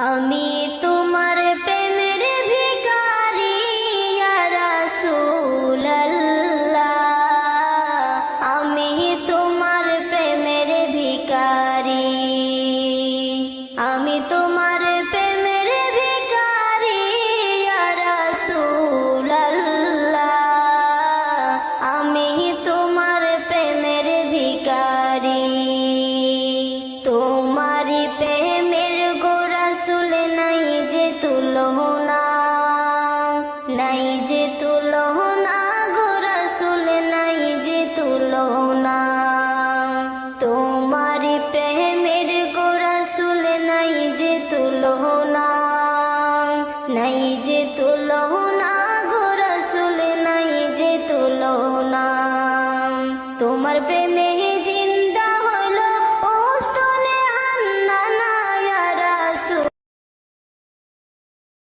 আমি তোমার প্রেমের ভিখারি ইয়া রাসূলুল্লাহ, আমি তোমার প্রেমের ভিখারি, আমি তোমার প্রেমের ভিখারি ইয়া রাসূলুল্লাহ, আমি তোমার প্রেমের ভিখারি। তোমারি প্রেমের গোরাসুল নাই যে তুলনা, নাই যে তুলনা, গোরাসুল নাই যে তুলনা। তোমারি প্রেমের গোরাসুল নাই যে তুলনা।